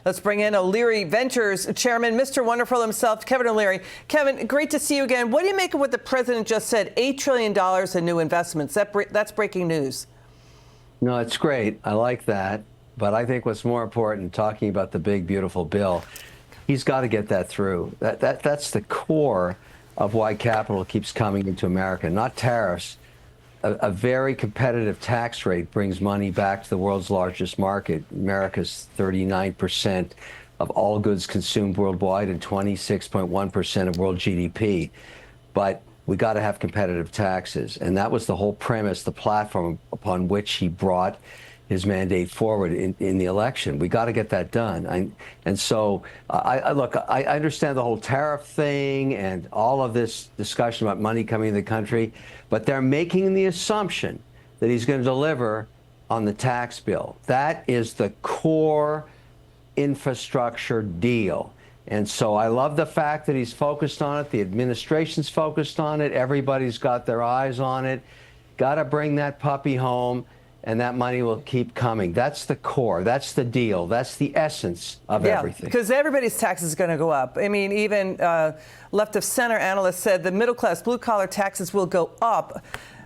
Let's bring in O'Leary Ventures Chairman, Mr. Wonderful himself, Kevin O'Leary. Kevin, great to see you again. What do you make of what the president just said? $8 trillion in new investments. That's breaking news. No, it's great. I like that. But I think what's more important, talking about the big, beautiful bill, he's got to get that through. That's the core of why capital keeps coming into America, not tariffs. A very competitive tax rate brings money back to the world's largest market. America's 39% of all goods consumed worldwide and 26.1% of world GDP. But we got to have competitive taxes. And that was the whole premise, the platform upon which he brought his mandate forward in the election. We got to get that done. And so, look, I understand the whole tariff thing and all of this discussion about money coming into the country, but they're making the assumption that he's going to deliver on the tax bill. That is the core infrastructure deal. And so I love the fact that he's focused on it. The administration's focused on it. Everybody's got their eyes on it. Got to bring that puppy home. And that money will keep coming. That's the core. That's the deal. That's the essence of everything. Because everybody's taxes are going to go up. I mean, even left of center analysts said the middle class, blue collar taxes will go up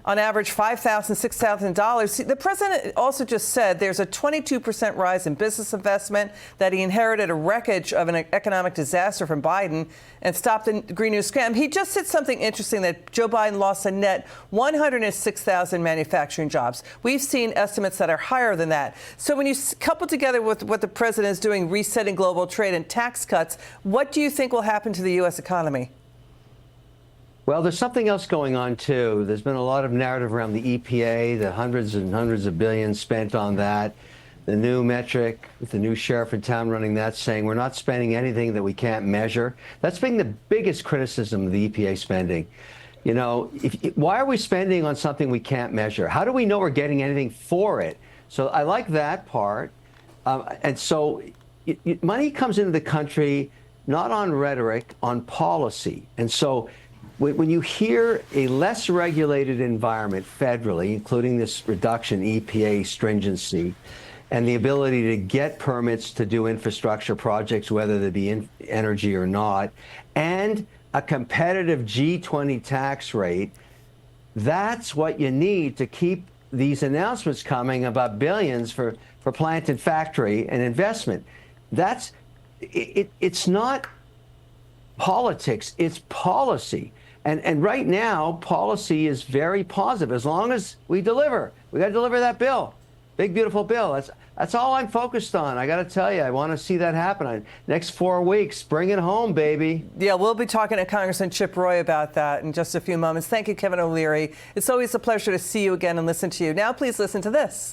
on average $5,000, $6,000. The president also just said there's a 22% rise in business investment, that he inherited a wreckage of an economic disaster from Biden and stopped the Green New scam. He just said something interesting, that Joe Biden lost a net 106,000 manufacturing jobs. We've seen estimates that are higher than that. So when you couple together with what the president is doing, resetting global trade and tax cuts, what do you think will happen to the U.S. economy? Well, there's something else going on, too. There's been a lot of narrative around the EPA, the hundreds and hundreds of billions spent on that. The new metric, with the new sheriff in town running that, saying we're not spending anything that we can't measure. That's been the biggest criticism of the EPA spending. You know, why are we spending on something we can't measure? How do we know we're getting anything for it? So I like that part. And so money comes into the country not on rhetoric, on policy. And so when you hear a less regulated environment federally, including this reduction EPA stringency, and the ability to get permits to do infrastructure projects, whether they be energy or not, and a competitive G20 tax rate, that's what you need to keep these announcements coming about billions for plant and factory and investment. It's not politics, it's policy. And right now, policy is very positive. As long as we deliver, we got to deliver that bill, big, beautiful bill. That's all I'm focused on. I got to tell you, I want to see that happen. Next 4 weeks, bring it home, baby. Yeah, we'll be talking to Congressman Chip Roy about that in just a few moments. Thank you, Kevin O'Leary. It's always a pleasure to see you again and listen to you. Now, please listen to this.